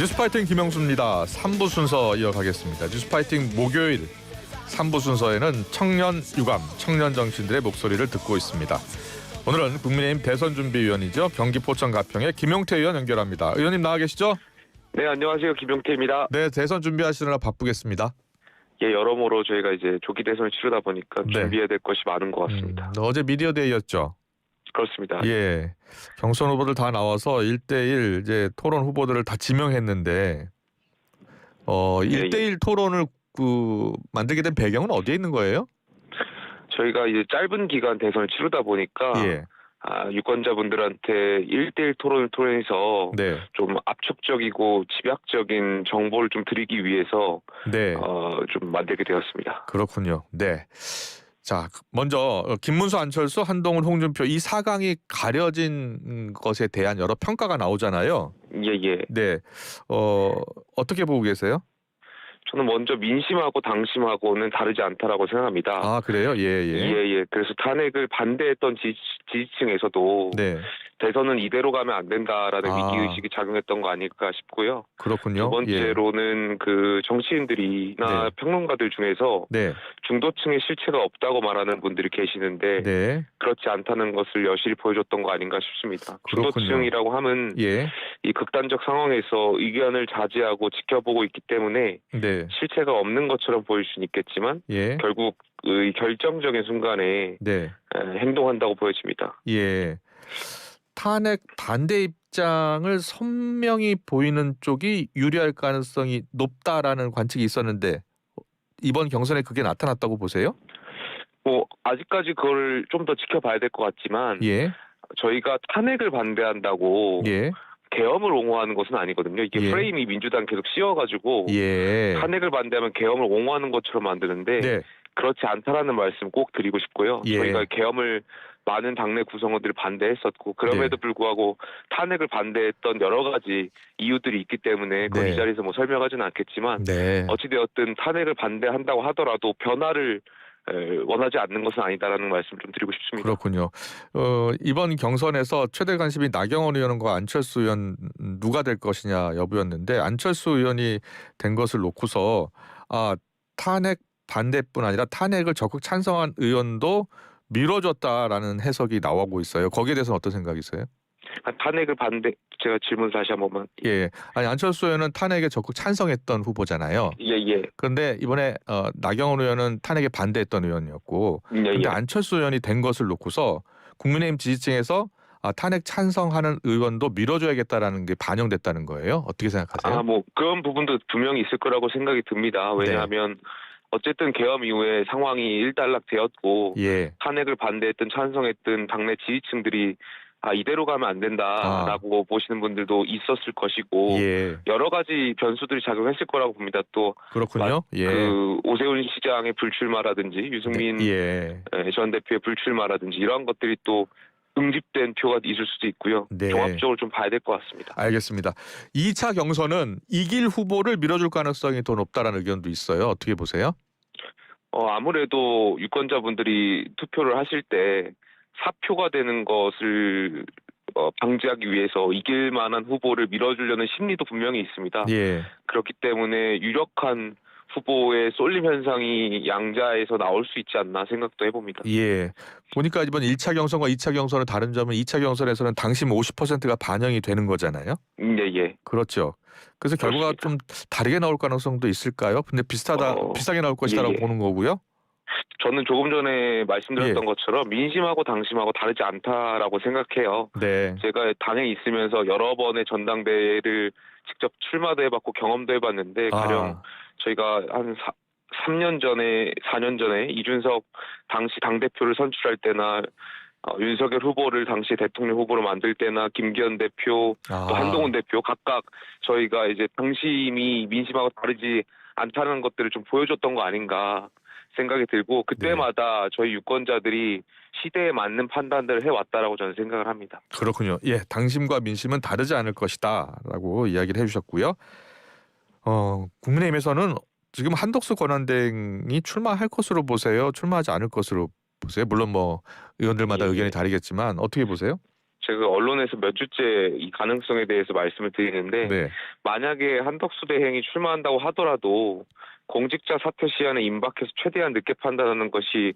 뉴스파이팅 김영수입니다. 3부 순서 이어가겠습니다. 뉴스파이팅 목요일 3부 순서에는 청년 유감, 청년 정치인들의 목소리를 듣고 있습니다. 오늘은 국민의힘 대선준비위원이죠. 경기 포천 가평의 김용태 의원 연결합니다. 의원님 나와 계시죠? 네, 안녕하세요. 김용태입니다. 네, 대선 준비하시느라 바쁘겠습니다. 예, 여러모로 저희가 이제 조기 대선을 치르다 보니까 네. 준비해야 될 것이 많은 것 같습니다. 어제 미디어데이였죠? 그렇습니다. 예. 경선 후보들 다 나와서 1대1 이제 토론 후보들을 다 지명했는데 1대1 토론을 만들게 된 배경은 어디에 있는 거예요? 저희가 이제 짧은 기간 대선을 치르다 보니까 예. 유권자분들한테 1대1 토론을 통해서 네. 좀 압축적이고 집약적인 정보를 좀 드리기 위해서 네. 좀 만들게 되었습니다. 그렇군요. 네. 자, 먼저 김문수, 안철수, 한동훈, 홍준표 이 4강이 가려진 것에 대한 여러 평가가 나오잖아요. 예. 네. 어떻게 보고 계세요? 저는 먼저 민심하고 당심하고는 다르지 않다라고 생각합니다. 아, 그래요? 예. 예. 그래서 탄핵을 반대했던 지지층에서도 네. 대선은 이대로 가면 안 된다라는 아. 위기의식이 작용했던 거 아닐까 싶고요. 그렇군요. 두 번째로는 그 정치인들이나 네. 평론가들 중에서 네. 중도층의 실체가 없다고 말하는 분들이 계시는데 네. 그렇지 않다는 것을 여실히 보여줬던 거 아닌가 싶습니다. 그렇군요. 중도층이라고 하면 예. 이 극단적 상황에서 의견을 자제하고 지켜보고 있기 때문에 네. 실체가 없는 것처럼 보일 수는 있겠지만 예. 결국 의 결정적인 순간에 네. 행동한다고 보여집니다. 예. 탄핵 반대 입장을 선명히 보이는 쪽이 유리할 가능성이 높다라는 관측이 있었는데 이번 경선에 그게 나타났다고 보세요? 아직까지 그걸 좀 더 지켜봐야 될 것 같지만 예. 저희가 탄핵을 반대한다고 예. 계엄을 옹호하는 것은 아니거든요. 이게 예. 프레임이 민주당 계속 씌워가지고 예. 탄핵을 반대하면 계엄을 옹호하는 것처럼 만드는데 네. 그렇지 않다라는 말씀 꼭 드리고 싶고요. 예. 저희가 계엄을 많은 당내 구성원들이 반대했었고 그럼에도 네. 불구하고 탄핵을 반대했던 여러 가지 이유들이 있기 때문에 그걸 네. 이 자리에서 설명하지는 않겠지만 네. 어찌되었든 탄핵을 반대한다고 하더라도 변화를 원하지 않는 것은 아니다라는 말씀 좀 드리고 싶습니다. 그렇군요. 이번 경선에서 최대 관심이 나경원 의원과 안철수 의원 누가 될 것이냐 여부였는데 안철수 의원이 된 것을 놓고서 탄핵 반대뿐 아니라 탄핵을 적극 찬성한 의원도 미뤄졌다라는 해석이 나오고 있어요. 거기에 대해서는 어떤 생각이세요? 탄핵을 제가 질문 다시 한 번만. 예. 아니 안철수 의원은 탄핵에 적극 찬성했던 후보잖아요. 예. 그런데 이번에 나경원 의원은 탄핵에 반대했던 의원이었고 그런데 안철수 의원이 된 것을 놓고서 국민의힘 지지층에서 탄핵 찬성하는 의원도 밀어줘야겠다라는 게 반영됐다는 거예요. 어떻게 생각하세요? 그런 부분도 분명히 있을 거라고 생각이 듭니다. 왜냐하면 어쨌든 계엄 이후에 상황이 일단락되었고 예. 탄핵을 반대했던 찬성했던 당내 지지층들이 이대로 가면 안 된다라고 보시는 분들도 있었을 것이고 예. 여러 가지 변수들이 작용했을 거라고 봅니다. 또 그렇군요. 예. 그 오세훈 시장의 불출마라든지 유승민 전 대표의 불출마라든지 이러한 것들이 또 응집된 표가 있을 수도 있고요. 네. 종합적으로 좀 봐야 될 것 같습니다. 알겠습니다. 2차 경선은 이길 후보를 밀어줄 가능성이 더 높다라는 의견도 있어요. 어떻게 보세요? 아무래도 유권자분들이 투표를 하실 때 사표가 되는 것을 방지하기 위해서 이길 만한 후보를 밀어주려는 심리도 분명히 있습니다. 예. 그렇기 때문에 유력한 후보의 쏠림 현상이 양자에서 나올 수 있지 않나 생각도 해봅니다. 예. 보니까 이번 1차 경선과 2차 경선의 다른 점은 2차 경선에서는 당심 50%가 반영이 되는 거잖아요. 예. 그렇죠. 그래서 결과가 좀 다르게 나올 가능성도 있을까요? 근데 비슷하게 나올 것이다라고 보는 거고요. 저는 조금 전에 말씀드렸던 것처럼 민심하고 당심하고 다르지 않다라고 생각해요. 네. 제가 당에 있으면서 여러 번의 전당대회를 직접 출마도 해봤고 경험도 해봤는데 가령 저희가 한 3년 전에 4년 전에 이준석 당시 당대표를 선출할 때나 윤석열 후보를 당시 대통령 후보로 만들 때나 김기현 대표 또 한동훈 대표 각각 저희가 이제 당심이 민심하고 다르지 않다는 것들을 좀 보여줬던 거 아닌가 생각이 들고 그때마다 저희 유권자들이 시대에 맞는 판단들을 해왔다라고 저는 생각을 합니다. 그렇군요. 예, 당심과 민심은 다르지 않을 것이다라고 이야기를 해주셨고요. 국민의힘에서는 지금 한덕수 권한대행이 출마할 것으로 보세요? 출마하지 않을 것으로 보세요? 물론 의원들마다 의견이 다르겠지만 어떻게 보세요? 제가 언론에서 몇 주째 이 가능성에 대해서 말씀을 드리는데 네. 만약에 한덕수 대행이 출마한다고 하더라도 공직자 사퇴 시한에 임박해서 최대한 늦게 판단하는 것이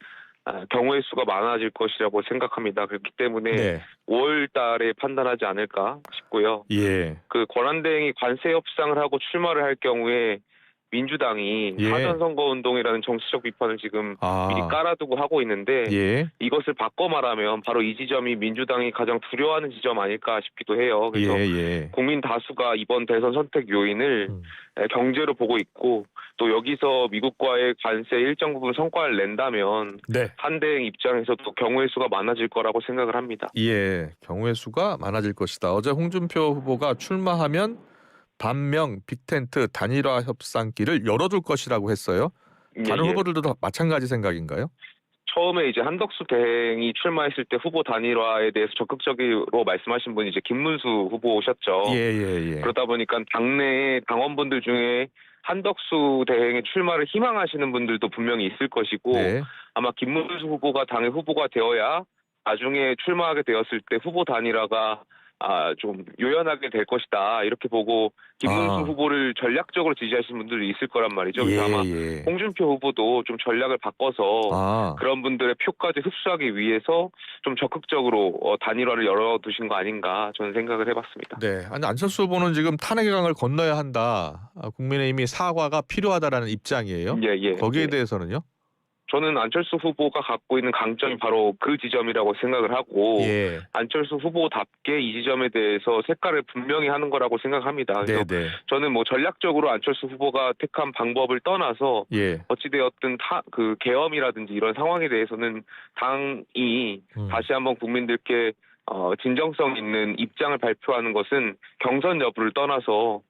경우의 수가 많아질 것이라고 생각합니다. 그렇기 때문에 네. 5월 달에 판단하지 않을까 싶고요. 예. 그 권한대행이 관세 협상을 하고 출마를 할 경우에 민주당이 예. 사전선거운동이라는 정치적 비판을 지금 미리 깔아두고 하고 있는데 예. 이것을 바꿔 말하면 바로 이 지점이 민주당이 가장 두려워하는 지점 아닐까 싶기도 해요. 그래서 예. 국민 다수가 이번 대선 선택 요인을 경제로 보고 있고 또 여기서 미국과의 관세 일정 부분 성과를 낸다면 네. 한대행 입장에서도 경우의 수가 많아질 거라고 생각을 합니다. 예. 경우의 수가 많아질 것이다. 어제 홍준표 후보가 출마하면 반명, 빅텐트, 단일화 협상길을 열어둘 것이라고 했어요. 다른 예. 후보들도 다 마찬가지 생각인가요? 처음에 이제 한덕수 대행이 출마했을 때 후보 단일화에 대해서 적극적으로 말씀하신 분이 이제 김문수 후보셨죠. 예. 그러다 보니까 당내의 당원분들 중에 한덕수 대행의 출마를 희망하시는 분들도 분명히 있을 것이고 네. 아마 김문수 후보가 당의 후보가 되어야 나중에 출마하게 되었을 때 후보 단일화가 좀 요연하게 될 것이다 이렇게 보고 김문수 후보를 전략적으로 지지하시는 분들이 있을 거란 말이죠. 그래서 아마 홍준표 후보도 좀 전략을 바꿔서 그런 분들의 표까지 흡수하기 위해서 좀 적극적으로 단일화를 열어두신 거 아닌가 저는 생각을 해봤습니다. 네, 아니 안철수 후보는 지금 탄핵의 강을 건너야 한다. 국민의힘이 사과가 필요하다라는 입장이에요. 거기에 대해서는요? 저는 안철수 후보가 갖고 있는 강점이 바로 그 지점이라고 생각을 하고 안철수 후보답게 이 지점에 대해서 색깔을 분명히 하는 거라고 생각합니다. 그래서 저는 뭐 전략적으로 안철수 후보가 택한 방법을 떠나서 어찌되었든 그 계엄이라든지 이런 상황에 대해서는 당이 다시 한번 국민들께 진정성 있는 입장을 발표하는 것은 경선 여부를 떠나서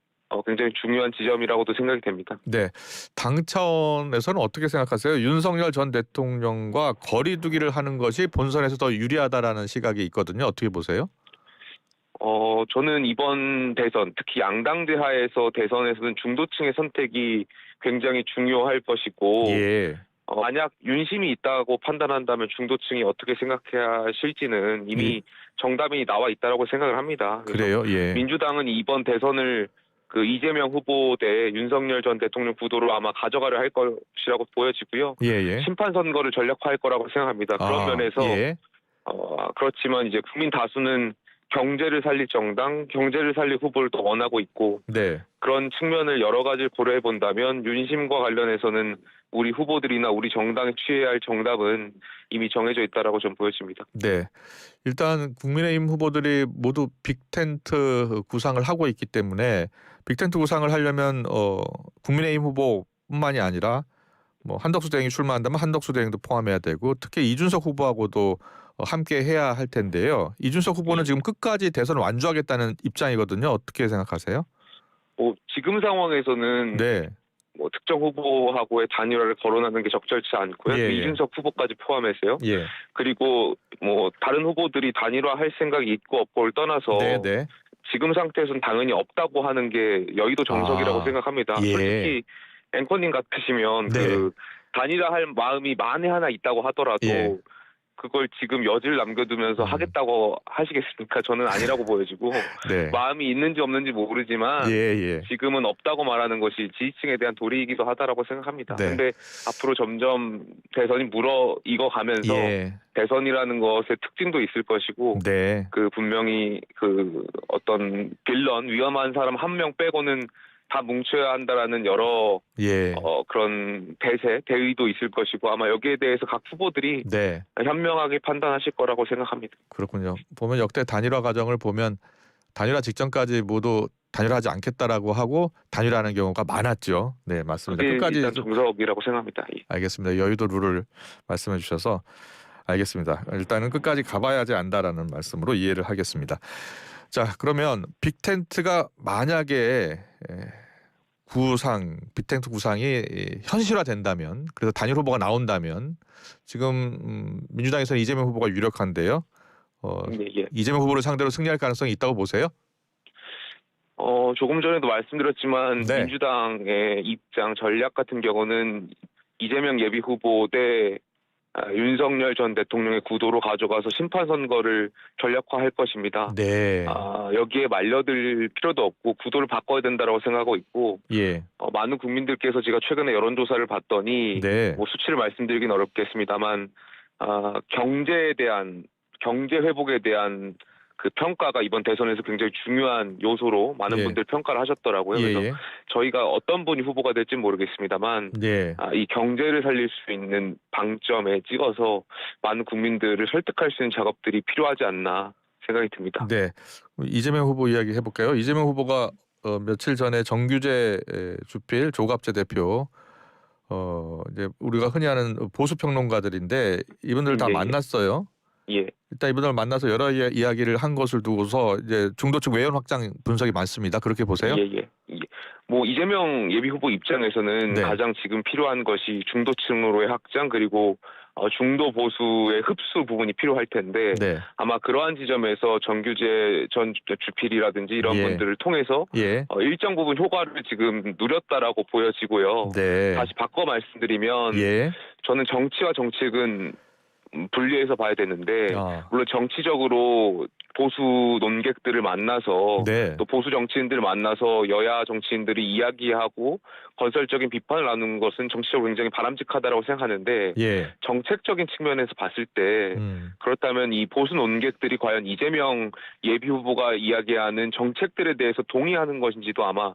굉장히 중요한 지점이라고도 생각이 됩니다. 네, 당 차원에서는 어떻게 생각하세요? 윤석열 전 대통령과 거리두기를 하는 것이 본선에서 더 유리하다라는 시각이 있거든요. 어떻게 보세요? 저는 이번 대선, 특히 양당제 하에서 대선에서는 중도층의 선택이 굉장히 중요할 것이고 만약 윤심이 있다고 판단한다면 중도층이 어떻게 생각하실지는 이미 정답이 나와 있다고 생각을 합니다. 그래요? 민주당은 이번 대선을 그 이재명 후보 대 윤석열 전 대통령 구도로 아마 가져가려 할 것이라고 보여지고요. 심판 선거를 전략화할 거라고 생각합니다. 그런 면에서 그렇지만 이제 국민 다수는 경제를 살릴 정당, 경제를 살릴 후보를 또 원하고 있고 그런 측면을 여러 가지 고려해 본다면 윤심과 관련해서는 우리 후보들이나 우리 정당이 취해야 할 정답은 이미 정해져 있다라고 좀 보여집니다. 네, 일단 국민의힘 후보들이 모두 빅텐트 구상을 하고 있기 때문에 빅텐트 구상을 하려면 국민의힘 후보뿐만이 아니라 뭐 한덕수 대행이 출마한다면 한덕수 대행도 포함해야 되고 특히 이준석 후보하고도 함께 해야 할 텐데요. 이준석 후보는 지금 끝까지 대선을 완주하겠다는 입장이거든요. 어떻게 생각하세요? 지금 상황에서는 뭐 특정 후보하고의 단일화를 거론하는 게 적절치 않고요. 이준석 후보까지 포함해서요. 그리고 뭐 다른 후보들이 단일화할 생각이 있고 없고를 떠나서 지금 상태에서는 당연히 없다고 하는 게 여의도 정석이라고 생각합니다. 솔직히 앵커님 같으시면 그 단일화할 마음이 만에 하나 있다고 하더라도 그걸 지금 여지를 남겨두면서 하겠다고 하시겠습니까? 저는 아니라고 보여지고 마음이 있는지 없는지 모르지만 지금은 없다고 말하는 것이 지지층에 대한 도리이기도 하다라고 생각합니다. 근데 앞으로 점점 대선이 무르익어가면서 대선이라는 것의 특징도 있을 것이고 그 분명히 그 어떤 빌런 위험한 사람 한 명 빼고는 다 뭉쳐야 한다라는 여러 그런 대의도 있을 것이고 아마 여기에 대해서 각 후보들이 현명하게 판단하실 거라고 생각합니다. 그렇군요. 보면 역대 단일화 과정을 보면 단일화 직전까지 모두 단일화하지 않겠다라고 하고 단일화하는 경우가 많았죠. 네, 맞습니다. 끝까지 일단 정석이라고 생각합니다. 알겠습니다. 여의도 룰을 말씀해 주셔서 알겠습니다. 일단은 끝까지 가봐야지 안다라는 말씀으로 이해를 하겠습니다. 자, 그러면 빅텐트가 만약에 빅텐트 구상이 현실화된다면, 그래서 단일 후보가 나온다면 지금 민주당에서는 이재명 후보가 유력한데요. 이재명 후보를 상대로 승리할 가능성이 있다고 보세요? 조금 전에도 말씀드렸지만 민주당의 입장 전략 같은 경우는 이재명 예비 후보 대 윤석열 전 대통령의 구도로 가져가서 심판 선거를 전략화할 것입니다. 네. 여기에 말려들 필요도 없고 구도를 바꿔야 된다고 생각하고 있고 예. 많은 국민들께서 제가 최근에 여론조사를 봤더니 네. 뭐 수치를 말씀드리긴 어렵겠습니다만 경제에 대한 경제 회복에 대한 그 평가가 이번 대선에서 굉장히 중요한 요소로 많은 예. 분들 평가를 하셨더라고요. 예, 그래서 예. 저희가 어떤 분이 후보가 될지 모르겠습니다만 네. 이 경제를 살릴 수 있는 방점에 찍어서 많은 국민들을 설득할 수 있는 작업들이 필요하지 않나 생각이 듭니다. 네. 이재명 후보 이야기 해볼까요? 이재명 후보가 며칠 전에 정규재 주필 조갑재 대표 이제 우리가 흔히 아는 보수 평론가들인데 이분들 다 예, 만났어요. 예. 일단 이분들 만나서 여러 이야기를 한 것을 두고서 이제 중도층 외연 확장 분석이 많습니다. 그렇게 보세요? 예. 뭐 이재명 예비 후보 입장에서는 네. 가장 지금 필요한 것이 중도층으로의 확장 그리고 중도 보수의 흡수 부분이 필요할 텐데 네. 아마 그러한 지점에서 정규재 전 주필이라든지 이런 예. 분들을 통해서 예. 일정 부분 효과를 지금 누렸다라고 보여지고요. 네. 다시 바꿔 말씀드리면 예. 저는 정치와 정책은 분리해서 봐야 되는데 물론 정치적으로 보수 논객들을 만나서 네. 또 보수 정치인들을 만나서 여야 정치인들이 이야기하고 건설적인 비판을 나누는 것은 정치적으로 굉장히 바람직하다고 생각하는데 예. 정책적인 측면에서 봤을 때 그렇다면 이 보수 논객들이 과연 이재명 예비 후보가 이야기하는 정책들에 대해서 동의하는 것인지도 아마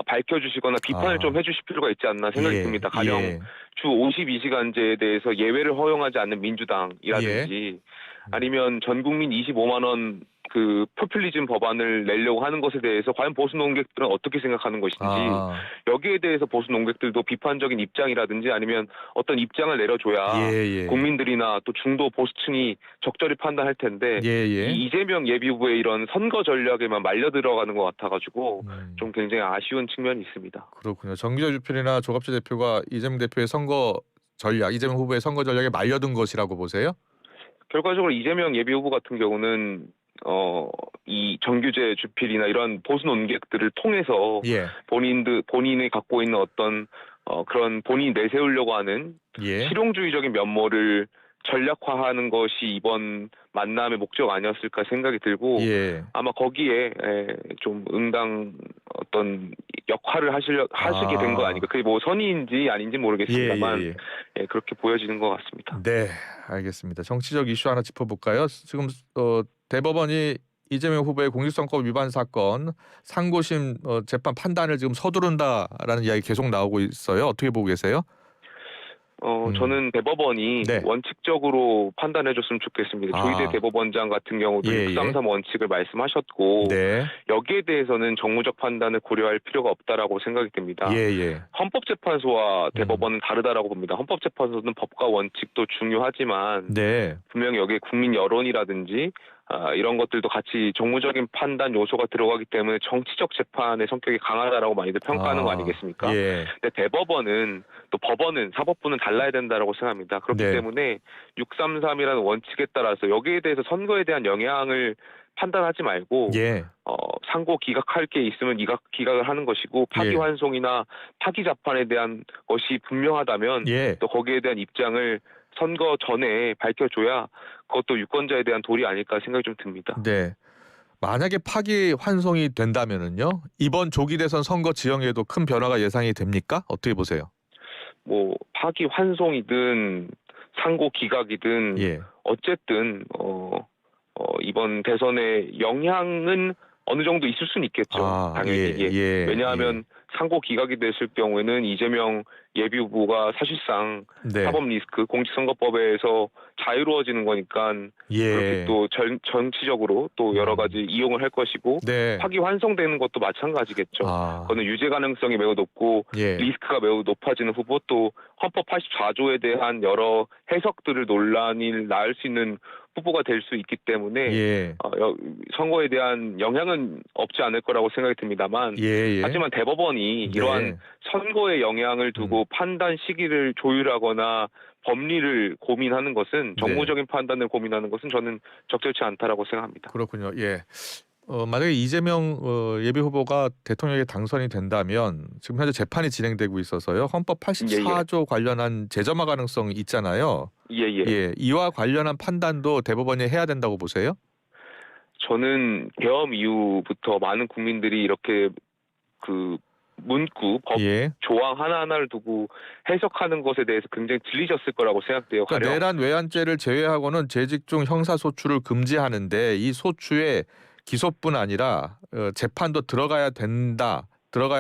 밝혀주시거나 비판을 좀 해주실 필요가 있지 않나 생각이 듭니다. 가령 주 52시간제에 대해서 예외를 허용하지 않는 민주당이라든지 아니면 전 국민 25만 원 그 포퓰리즘 법안을 내려고 하는 것에 대해서 과연 보수 논객들은 어떻게 생각하는 것인지 여기에 대해서 보수 논객들도 비판적인 입장이라든지 아니면 어떤 입장을 내려줘야 국민들이나 또 중도 보수층이 적절히 판단할 텐데 이 이재명 예비 후보의 이런 선거 전략에만 말려 들어가는 것 같아가지고 좀 굉장히 아쉬운 측면이 있습니다. 그렇군요. 정규재 주필이나 조갑재 대표가 이재명 대표의 선거 전략, 이재명 후보의 선거 전략에 말려든 것이라고 보세요? 결과적으로 이재명 예비 후보 같은 경우는 이 정규재 주필이나 이런 보수 논객들을 통해서 본인이 갖고 있는 어떤 그런 본인이 내세우려고 하는 실용주의적인 면모를 전략화하는 것이 이번 만남의 목적 아니었을까 생각이 들고 아마 거기에 좀 응당 어떤 역할을 하시게 된 거 아닌가. 그게 뭐 선의인지 아닌지 모르겠습니다만 그렇게 보여지는 것 같습니다. 네, 알겠습니다. 정치적 이슈 하나 짚어볼까요? 지금 대법원이 이재명 후보의 공직선거법 위반 사건 상고심 재판 판단을 지금 서두른다라는 이야기 계속 나오고 있어요. 어떻게 보고 계세요? 저는 대법원이 원칙적으로 판단해줬으면 좋겠습니다. 조희대 대법원장 같은 경우도 633 원칙을 말씀하셨고 여기에 대해서는 정무적 판단을 고려할 필요가 없다라고 생각이 듭니다. 헌법재판소와 대법원은 다르다라고 봅니다. 헌법재판소는 법과 원칙도 중요하지만 분명히 여기에 국민 여론이라든지 이런 것들도 같이 정무적인 판단 요소가 들어가기 때문에 정치적 재판의 성격이 강하다라고 많이들 평가하는 거 아니겠습니까? 근데 대법원은 또 법원은 사법부는 달라야 된다라고 생각합니다. 그렇기 때문에 633이라는 원칙에 따라서 여기에 대해서 선거에 대한 영향을 판단하지 말고 상고 기각할 게 있으면 기각을 하는 것이고 파기환송이나 파기자판에 대한 것이 분명하다면 또 거기에 대한 입장을 선거 전에 밝혀줘야 그것도 유권자에 대한 도리 아닐까 생각이 좀 듭니다. 만약에 파기환송이 된다면은요 이번 조기 대선 선거 지형에도 큰 변화가 예상이 됩니까? 어떻게 보세요? 뭐 파기환송이든 상고 기각이든 어쨌든 이번 대선의 영향은 어느 정도 있을 수는 있겠죠. 당연히. 왜냐하면 상고 기각이 됐을 경우에는 이재명 예비 후보가 사실상 사법 리스크 공직선거법에서 자유로워지는 거니까 그렇게 또 정치적으로 또 여러 가지 이용을 할 것이고 파기환송되는 것도 마찬가지겠죠. 그거는 유죄 가능성이 매우 높고 리스크가 매우 높아지는 후보 또 헌법 84조에 대한 여러 해석들을 논란이 낳을 수 있는 후보가 될 수 있기 때문에 선거에 대한 영향은 없지 않을 거라고 생각이 듭니다만 하지만 대법원이 이러한 선거에 영향을 두고 판단 시기를 조율하거나 법리를 고민하는 것은 정무적인 판단을 고민하는 것은 저는 적절치 않다라고 생각합니다. 그렇군요. 만약에 이재명 예비 후보가 대통령에 당선이 된다면 지금 현재 재판이 진행되고 있어서요. 헌법 예예. 84조 관련한 재점화 가능성이 있잖아요. 예예. 예, 이와 관련한 판단도 대법원이 해야 된다고 보세요? 저는 계엄 이후부터 많은 국민들이 이렇게 그 문구, 법 예. 조항 하나하나를 두고 해석하는 것에 대해서 굉장히 질리셨을 거라고 생각돼요. 그러니까 가령 내란 외환죄를 제외하고는 재직 중 형사 소추를 금지하는데 이 소추에 기소뿐 아니라 재판도 들어가야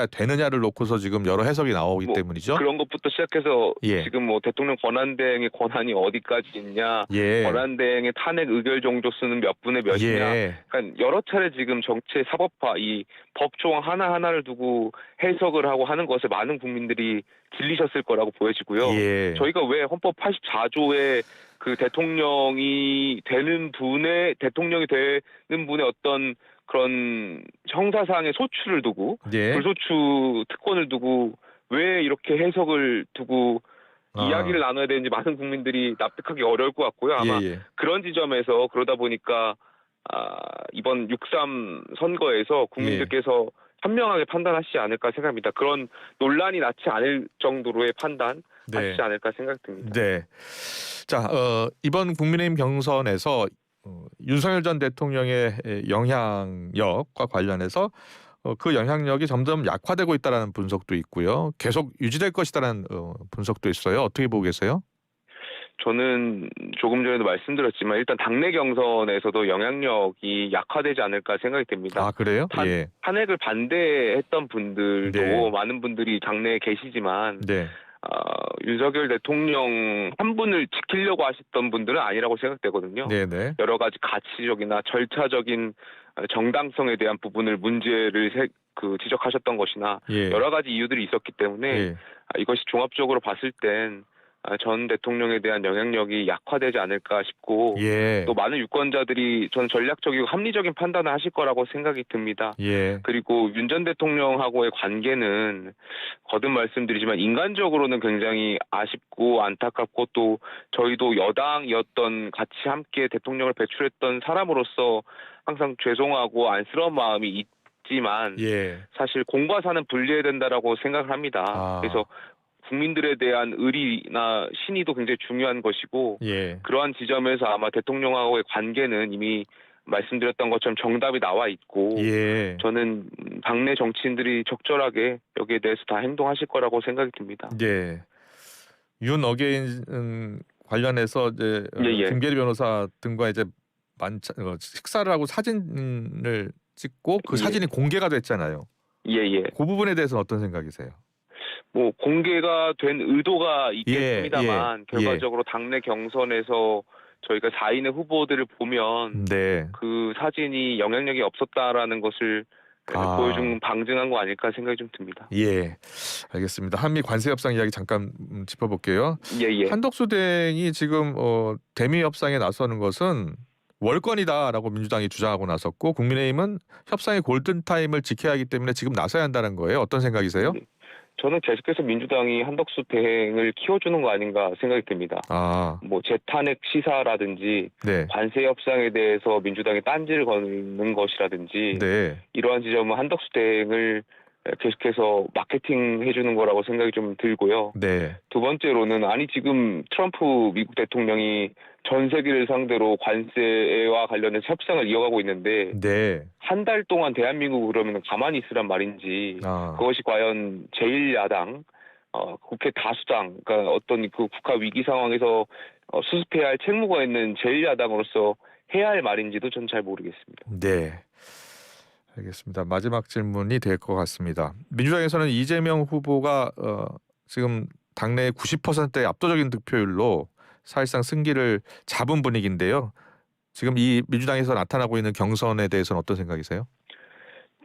되느냐를 놓고서 지금 여러 해석이 나오기 뭐 때문이죠. 그런 것부터 시작해서 예. 지금 뭐 대통령 권한대행의 권한이 어디까지 있냐, 예. 권한대행의 탄핵 의결 정도수는 몇 분의 몇이냐, 예. 그러니까 여러 차례 지금 정치의 사법화, 이 법조항 하나하나를 두고 해석을 하고 하는 것에 많은 국민들이 질리셨을 거라고 보여지고요. 예. 저희가 왜 헌법 84조에 그 대통령이 되는 분의 어떤 그런 형사상의 소추를 두고 예. 불소추 특권을 두고 왜 이렇게 해석을 두고 이야기를 아. 나눠야 되는지 많은 국민들이 납득하기 어려울 것 같고요. 아마 예. 그런 지점에서 그러다 보니까 이번 6.3 선거에서 국민들께서 현명하게 판단하시지 않을까 생각합니다. 그런 논란이 낳지 않을 정도로의 판단 하시지 않을까 생각됩니다. 네. 자, 이번 국민의힘 경선에서 윤석열 전 대통령의 영향력과 관련해서 그 영향력이 점점 약화되고 있다라는 분석도 있고요. 계속 유지될 것이다라는 분석도 있어요. 어떻게 보고 계세요? 저는 조금 전에도 말씀드렸지만 일단 당내 경선에서도 영향력이 약화되지 않을까 생각이 됩니다. 아, 그래요? 예. 탄핵을 반대했던 분들도 네. 많은 분들이 당내에 계시지만 네. 윤석열 대통령 한 분을 지키려고 하셨던 분들은 아니라고 생각되거든요. 네. 여러 가지 가치적이나 절차적인 정당성에 대한 문제를 지적하셨던 것이나 예. 여러 가지 이유들이 있었기 때문에 예. 이것이 종합적으로 봤을 땐 전 대통령에 대한 영향력이 약화되지 않을까 싶고 예. 또 많은 유권자들이 저는 전략적이고 합리적인 판단을 하실 거라고 생각이 듭니다. 예. 그리고 윤 전 대통령하고의 관계는 거듭 말씀드리지만 인간적으로는 굉장히 아쉽고 안타깝고 또 저희도 여당이었던 같이 함께 대통령을 배출했던 사람으로서 항상 죄송하고 안쓰러운 마음이 있지만 예. 사실 공과 사는 분리해야 된다라고 생각을 합니다. 그래서 국민들에 대한 의리나 신의도 굉장히 중요한 것이고 예. 그러한 지점에서 아마 대통령하고의 관계는 이미 말씀드렸던 것처럼 정답이 나와 있고 예. 저는 당내 정치인들이 적절하게 여기에 대해서 다 행동하실 거라고 생각이 듭니다. 예. 윤 어게인 관련해서 이제 김계리 변호사 등과 이제 식사를 하고 사진을 찍고 그 사진이 공개가 됐잖아요. 예. 그 부분에 대해서는 어떤 생각이세요? 뭐 공개가 된 의도가 있겠습니다만 결과적으로 당내 경선에서 저희가 4인의 후보들을 보면 네. 그 사진이 영향력이 없었다라는 것을 보여준 방증한 거 아닐까 생각이 좀 듭니다. 예, 알겠습니다. 한미 관세 협상 이야기 잠깐 짚어볼게요. 예. 한덕수 대행이 지금 대미 협상에 나서는 것은 월권이다라고 민주당이 주장하고 나섰고 국민의힘은 협상의 골든타임을 지켜야 하기 때문에 지금 나서야 한다는 거예요. 어떤 생각이세요? 저는 계속해서 민주당이 한덕수 대행을 키워주는 거 아닌가 생각이 듭니다. 뭐 재탄핵 시사라든지 관세 협상에 대해서 민주당이 딴지를 거는 것이라든지 이러한 지점은 한덕수 대행을 계속해서 마케팅 해주는 거라고 생각이 좀 들고요. 두 번째로는 지금 트럼프 미국 대통령이 전 세계를 상대로 관세와 관련해서 협상을 이어가고 있는데 한 달 동안 대한민국 그러면 가만히 있으란 말인지 그것이 과연 제1야당 국회 다수당 그러니까 어떤 그 국가 위기 상황에서 수습해야 할 책무가 있는 제1야당으로서 해야 할 말인지도 전 잘 모르겠습니다. 네. 알겠습니다. 마지막 질문이 될 것 같습니다. 민주당에서는 이재명 후보가 지금 당내 90%의 압도적인 득표율로 사실상 승기를 잡은 분위기인데요. 지금 이 민주당에서 나타나고 있는 경선에 대해서는 어떤 생각이세요?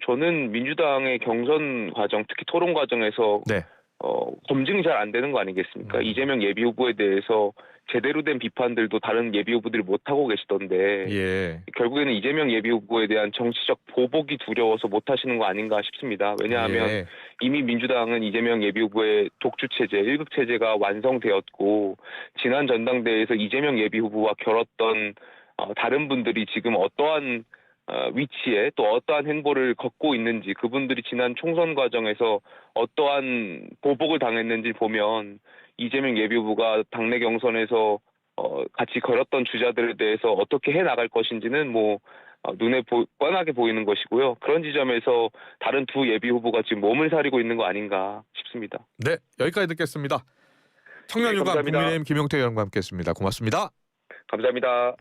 저는 민주당의 경선 과정, 특히 토론 과정에서 검증이 잘 안 되는 거 아니겠습니까? 이재명 예비 후보에 대해서 제대로 된 비판들도 다른 예비 후보들이 못하고 계시던데 결국에는 이재명 예비 후보에 대한 정치적 보복이 두려워서 못하시는 거 아닌가 싶습니다. 왜냐하면 이미 민주당은 이재명 예비 후보의 독주체제, 1급 체제가 완성되었고 지난 전당대회에서 이재명 예비 후보와 겨뤘던 다른 분들이 지금 어떠한 위치에 또 어떠한 행보를 걷고 있는지, 그분들이 지난 총선 과정에서 어떠한 보복을 당했는지 보면 이재명 예비후보가 당내 경선에서 같이 걸었던 주자들에 대해서 어떻게 해 나갈 것인지는 눈에 뻔하게 보이는 것이고요. 그런 지점에서 다른 두 예비 후보가 지금 몸을 사리고 있는 거 아닌가 싶습니다. 네, 여기까지 듣겠습니다. 청년유감 감사합니다. 국민의힘 김용태 의원과 함께했습니다. 고맙습니다. 감사합니다.